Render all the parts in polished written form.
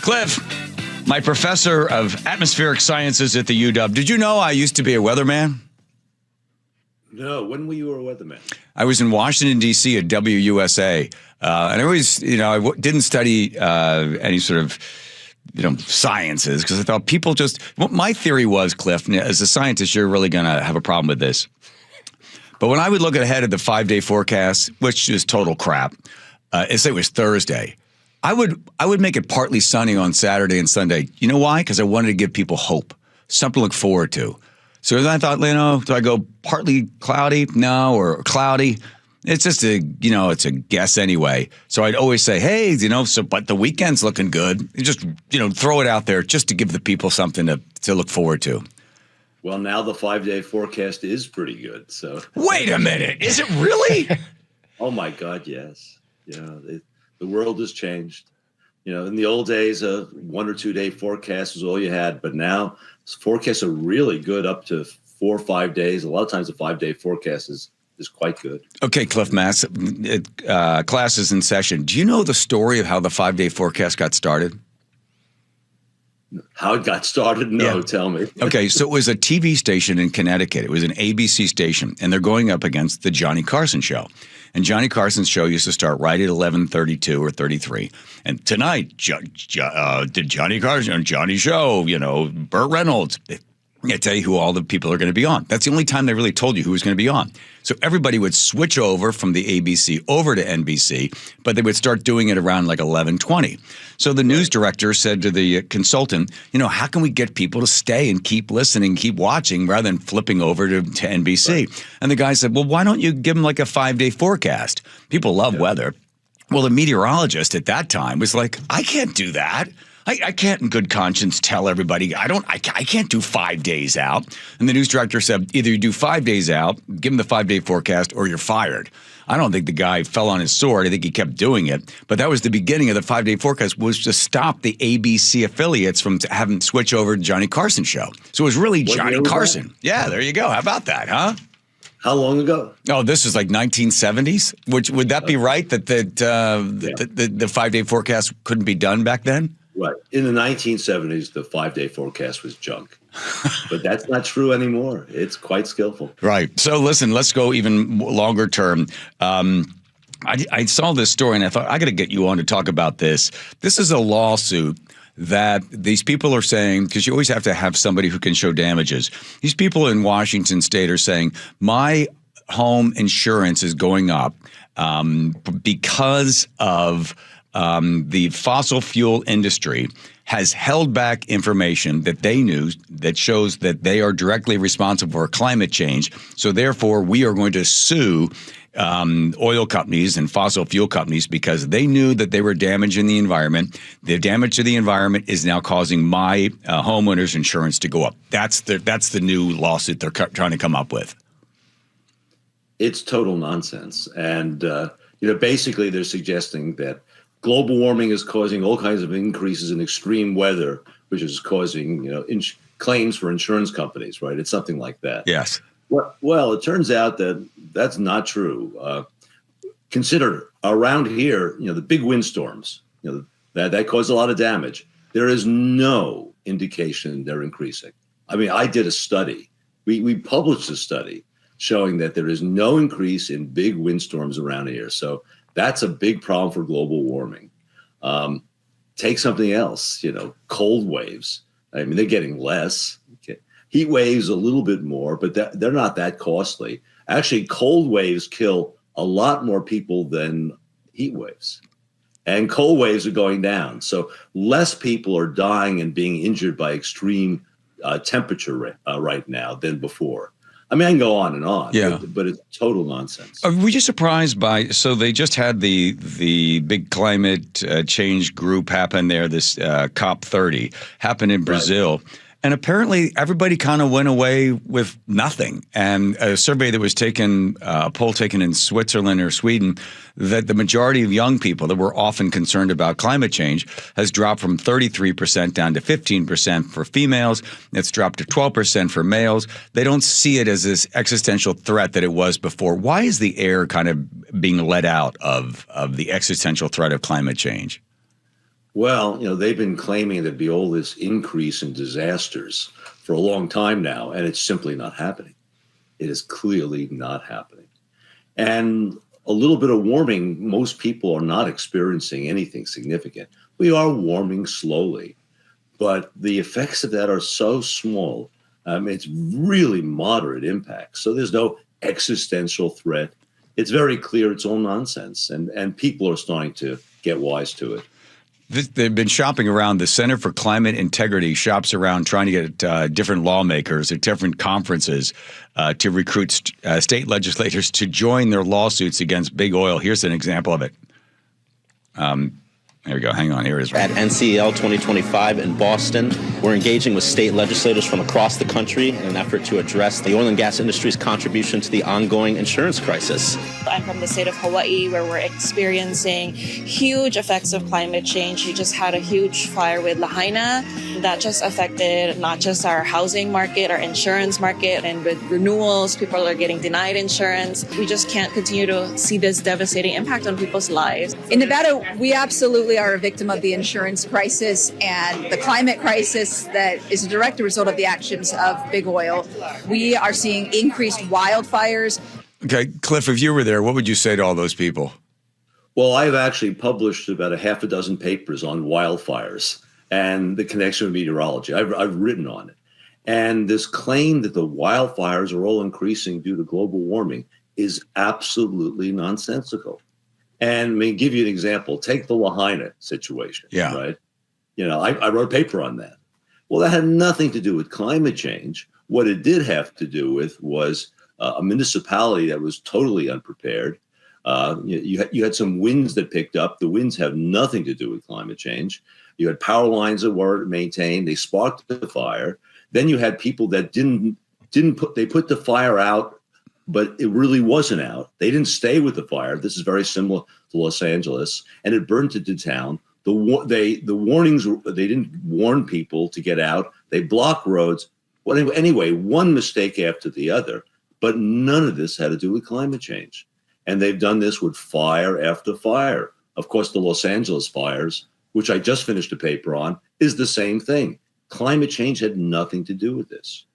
Cliff, my professor of atmospheric sciences at the UW. Did you know I used to be a weatherman? No. When were you a weatherman? I was in Washington, D.C. at WUSA. And I always, didn't study any sort of, sciences because I thought people just, what my theory was, Cliff, as a scientist, you're really going to have a problem with this. But when I would look ahead at the 5-day forecast, which is total crap, say it was Thursday, I would make it partly sunny on Saturday and Sunday. You know why? Because I wanted to give people hope, something to look forward to. So then I thought, do I go partly cloudy? No, or cloudy? It's just it's a guess anyway. So I'd always say, hey, but the weekend's looking good. You just, throw it out there just to give the people something to look forward to. Well, now the 5-day forecast is pretty good. So wait a minute, is it really? Oh my God, yes. Yeah, the world has changed. In the old days, a 1 or 2 day forecast was all you had, but now forecasts are really good up to 4 or 5 days. A lot of times, the 5-day forecast is quite good. Okay, Cliff Mass, class is in session. Do you know the story of how the 5-day forecast got started? How it got started? No, yeah. Tell me. Okay, so it was a TV station in Connecticut. It was an ABC station, and they're going up against the Johnny Carson show. And Johnny Carson's show used to start right at 11:32 or 33. And tonight, did Johnny Carson, Johnny Show, Burt Reynolds. I tell you who all the people are going to be on. That's the only time they really told you who was going to be on. So everybody would switch over from the ABC over to NBC, but they would start doing it around like 11:20. So the news director said to the consultant, how can we get people to stay and keep listening, keep watching rather than flipping over to NBC? Right. And the guy said, well, why don't you give them like a 5-day forecast? People love weather. Well, the meteorologist at that time was like, I can't do that. I can't in good conscience tell everybody, I can't do 5 days out. And the news director said, either you do 5 days out, give them the 5-day forecast, or you're fired. I don't think the guy fell on his sword. I think he kept doing it. But that was the beginning of the 5-day forecast, was to stop the ABC affiliates from having to switch over to Johnny Carson show. So it was really Johnny Carson. Yeah, there you go. How about that, huh? How long ago? Oh, this was like 1970s. Which would that be right, that the 5-day forecast couldn't be done back then? Right. In the 1970s, the 5-day forecast was junk. But that's not true anymore. It's quite skillful. Right. So listen, let's go even longer term. I saw this story and I thought, I got to get you on to talk about this. This is a lawsuit that these people are saying, because you always have to have somebody who can show damages. These people in Washington State are saying, my home insurance is going up because of the fossil fuel industry has held back information that they knew that shows that they are directly responsible for climate change. So therefore, we are going to sue oil companies and fossil fuel companies because they knew that they were damaging the environment. The damage to the environment is now causing my homeowner's insurance to go up. That's the new lawsuit they're trying to come up with. It's total nonsense. And, basically they're suggesting that global warming is causing all kinds of increases in extreme weather, which is causing, claims for insurance companies, right? It's something like that. Yes. Well, it turns out that that's not true. Consider around here, the big windstorms, that cause a lot of damage. There is no indication they're increasing. I mean, I did a study. We published a study showing that there is no increase in big windstorms around here. So that's a big problem for global warming. Take something else, cold waves. I mean, they're getting less. Okay. Heat waves a little bit more, but they're not that costly. Actually, cold waves kill a lot more people than heat waves. And cold waves are going down. So less people are dying and being injured by extreme temperature right now than before. I mean, I can go on and on, but it's total nonsense. Were you surprised by, so they just had the big climate change group happen there, this COP30 happened in Brazil. Right. And apparently everybody kind of went away with nothing. And a survey that was taken, a poll taken in Switzerland or Sweden, that the majority of young people that were often concerned about climate change has dropped from 33% down to 15% for females. It's dropped to 12% for males. They don't see it as this existential threat that it was before. Why is the air kind of being let out of the existential threat of climate change? Well, they've been claiming there'd be all this increase in disasters for a long time now, and it's simply not happening. It is clearly not happening. And a little bit of warming, most people are not experiencing anything significant. We are warming slowly, but the effects of that are so small. It's really moderate impact. So there's no existential threat. It's very clear it's all nonsense, and people are starting to get wise to it. They've been shopping around. The Center for Climate Integrity shops around trying to get different lawmakers at different conferences to recruit state legislators to join their lawsuits against big oil. Here's an example of it. There we go. Hang on. Here it is. At NCEL 2025 in Boston, we're engaging with state legislators from across the country in an effort to address the oil and gas industry's contribution to the ongoing insurance crisis. I'm from the state of Hawaii, where we're experiencing huge effects of climate change. We just had a huge fire with Lahaina that just affected not just our housing market, our insurance market, and with renewals, people are getting denied insurance. We just can't continue to see this devastating impact on people's lives. In Nevada, we absolutely are a victim of the insurance crisis and the climate crisis that is a direct result of the actions of big oil. We are seeing increased wildfires. Okay, Cliff, if you were there, what would you say to all those people? Well, I've actually published about a half a dozen papers on wildfires and the connection with meteorology. I've written on it. And this claim that the wildfires are all increasing due to global warming is absolutely nonsensical. And I mean, give you an example. Take the Lahaina situation, right? I wrote a paper on that. Well, that had nothing to do with climate change. What it did have to do with was a municipality that was totally unprepared. You had some winds that picked up. The winds have nothing to do with climate change. You had power lines that weren't maintained. They sparked the fire. Then you had people that they put the fire out, but it really wasn't out. They didn't stay with the fire. This is very similar to Los Angeles, and it burned into town. The warnings, they didn't warn people to get out. They blocked roads. Well, anyway, one mistake after the other, but none of this had to do with climate change. And they've done this with fire after fire. Of course, the Los Angeles fires, which I just finished a paper on, is the same thing. Climate change had nothing to do with this.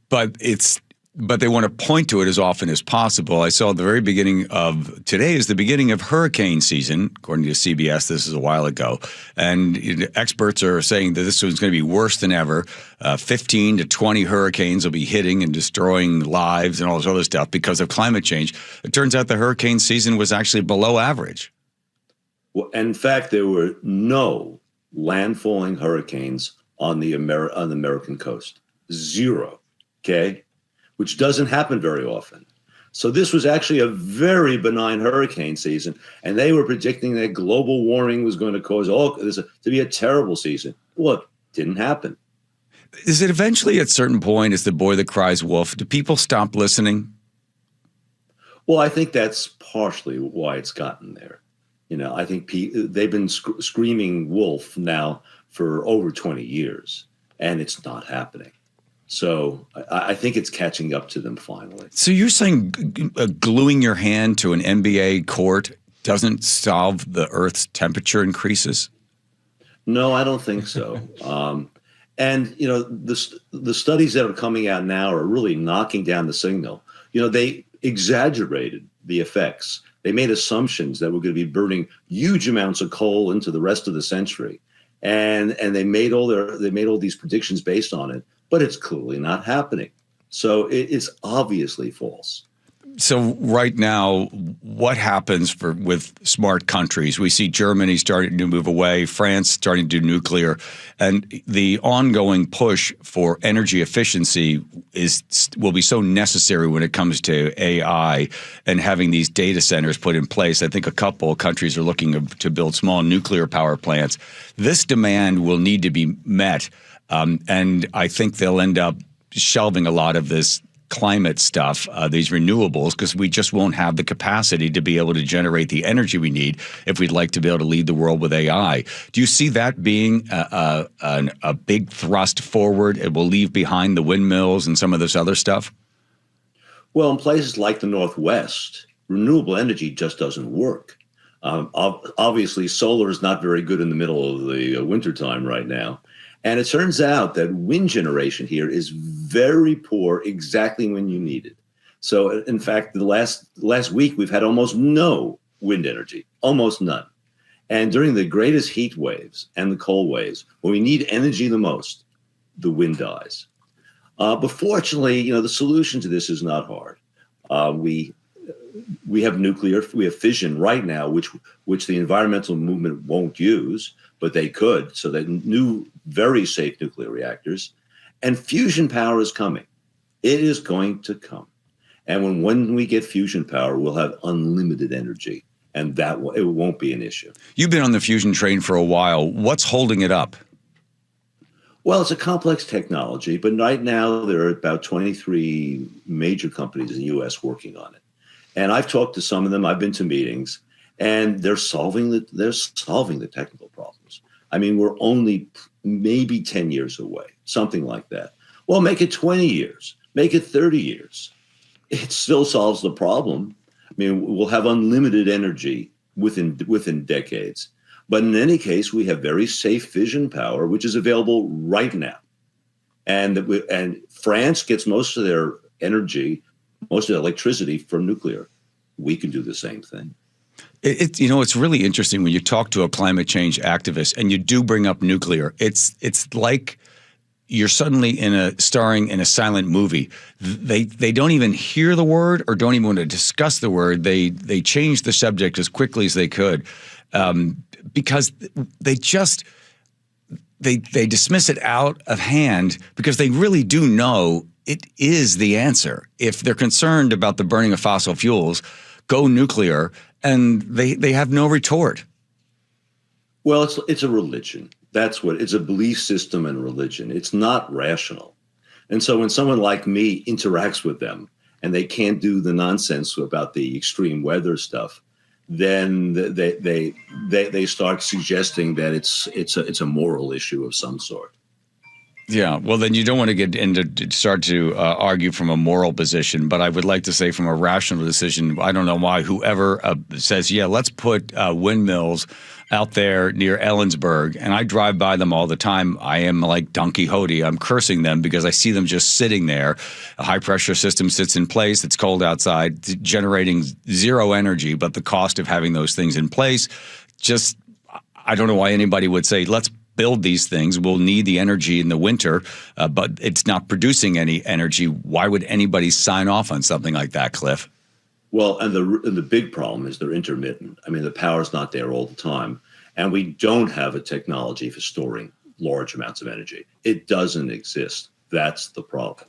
But they want to point to it as often as possible. I saw the very beginning of today is the beginning of hurricane season, according to CBS. This is a while ago. And experts are saying that this one's going to be worse than ever. 15 to 20 hurricanes will be hitting and destroying lives and all this other stuff because of climate change. It turns out the hurricane season was actually below average. Well, in fact, there were no landfalling hurricanes on the American coast. Zero. Okay? Which doesn't happen very often. So this was actually a very benign hurricane season, and they were predicting that global warming was going to cause this to be a terrible season. Look, didn't happen. Is it eventually at a certain point, as the boy that cries wolf, do people stop listening? Well, I think that's partially why it's gotten there. I think they've been screaming wolf now for over 20 years, and it's not happening. So I think it's catching up to them finally. So you're saying gluing your hand to an NBA court doesn't solve the Earth's temperature increases? No, I don't think so. And the studies that are coming out now are really knocking down the signal. They exaggerated the effects. They made assumptions that we're going to be burning huge amounts of coal into the rest of the century, and they made all these predictions based on it. But it's clearly not happening. So it's obviously false. So right now, what happens with smart countries? We see Germany starting to move away, France starting to do nuclear, and the ongoing push for energy efficiency will be so necessary when it comes to AI and having these data centers put in place. I think a couple of countries are looking to build small nuclear power plants. This demand will need to be met. And I think they'll end up shelving a lot of this climate stuff, these renewables, because we just won't have the capacity to be able to generate the energy we need if we'd like to be able to lead the world with AI. Do you see that being a big thrust forward? It will leave behind the windmills and some of this other stuff? Well, in places like the Northwest, renewable energy just doesn't work. Obviously, solar is not very good in the middle of the wintertime right now. And it turns out that wind generation here is very poor exactly when you need it. So, in fact, the last week, we've had almost no wind energy, almost none. And during the greatest heat waves and the cold waves, when we need energy the most, the wind dies. But fortunately, the solution to this is not hard. We have nuclear, we have fission right now, which the environmental movement won't use, but they could. So that new, very safe nuclear reactors, and fusion power is coming. It is going to come. And when we get fusion power, we'll have unlimited energy, and it won't be an issue. You've been on the fusion train for a while. What's holding it up? Well, it's a complex technology, but right now there are about 23 major companies in the U.S. working on it. And I've talked to some of them. I've been to meetings, and they're solving the technical problems. I mean, we're only maybe 10 years away, something like that. Well, make it 20 years, make it 30 years. It still solves the problem. I mean, we'll have unlimited energy within decades. But in any case, we have very safe fission power, which is available right now. And France gets most of their energy, most of their electricity from nuclear. We can do the same thing. It's really interesting when you talk to a climate change activist and you do bring up nuclear. It's like you're suddenly starring in a silent movie. They don't even hear the word or don't even want to discuss the word. They change the subject as quickly as they could because they dismiss it out of hand because they really do know it is the answer. If they're concerned about the burning of fossil fuels, go nuclear, and they have no retort. Well, it's a religion. That's what it's a belief system and religion. It's not rational. And so when someone like me interacts with them and they can't do the nonsense about the extreme weather stuff, then they start suggesting that it's a moral issue of some sort. Yeah, well, then you don't want to get into start to argue from a moral position, but I would like to say from a rational decision, I don't know why whoever says, yeah, let's put windmills out there near Ellensburg, and I drive by them all the time. I am like Don Quixote. I'm cursing them because I see them just sitting there. A high-pressure system sits in place. It's cold outside, generating zero energy, but the cost of having those things in place, just I don't know why anybody would say, let's build these things. We'll need the energy in the winter, but it's not producing any energy. Why would anybody sign off on something like that, Cliff? Well, and the big problem is they're intermittent. I mean, the power's not there all the time, and we don't have a technology for storing large amounts of energy. It doesn't exist. That's the problem.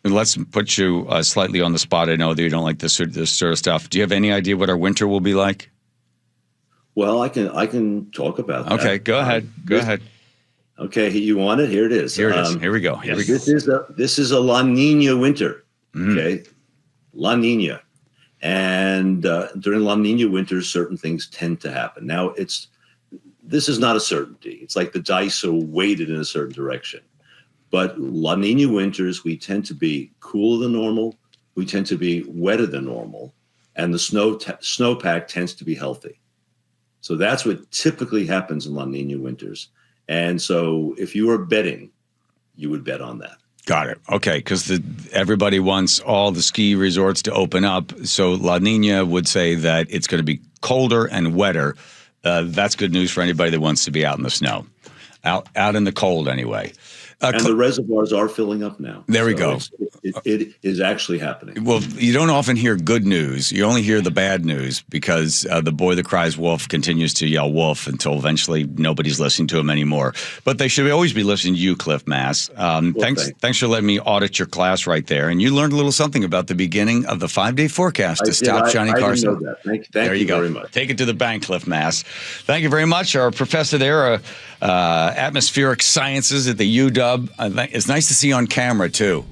And let's put you slightly on the spot. I know that you don't like this sort of stuff. Do you have any idea what our winter will be like? Well, I can talk about that. Okay, go ahead. Go ahead. Okay, you want it? Here it is. Here it is. Here we go. This is a La Nina winter. Okay, La Nina, and during La Nina winters, certain things tend to happen. Now, this is not a certainty. It's like the dice are weighted in a certain direction. But La Nina winters, we tend to be cooler than normal. We tend to be wetter than normal, and the snowpack tends to be healthy. So that's what typically happens in La Nina winters. And so if you were betting, you would bet on that. Got it. Okay, because everybody wants all the ski resorts to open up. So La Nina would say that it's going to be colder and wetter. That's good news for anybody that wants to be out in the snow, out in the cold anyway. And the reservoirs are filling up now. There we go. It is actually happening. Well, you don't often hear good news. You only hear the bad news because the boy that cries wolf continues to yell wolf until eventually nobody's listening to him anymore. But they should always be listening to you, Cliff Mass. Thanks for letting me audit your class right there. And you learned a little something about the beginning of the 5-day forecast to stop Johnny Carson. I didn't know that. Thank you very much. Take it to the bank, Cliff Mass. Thank you very much. Our professor there, atmospheric sciences at the UW. It's nice to see you on camera, too.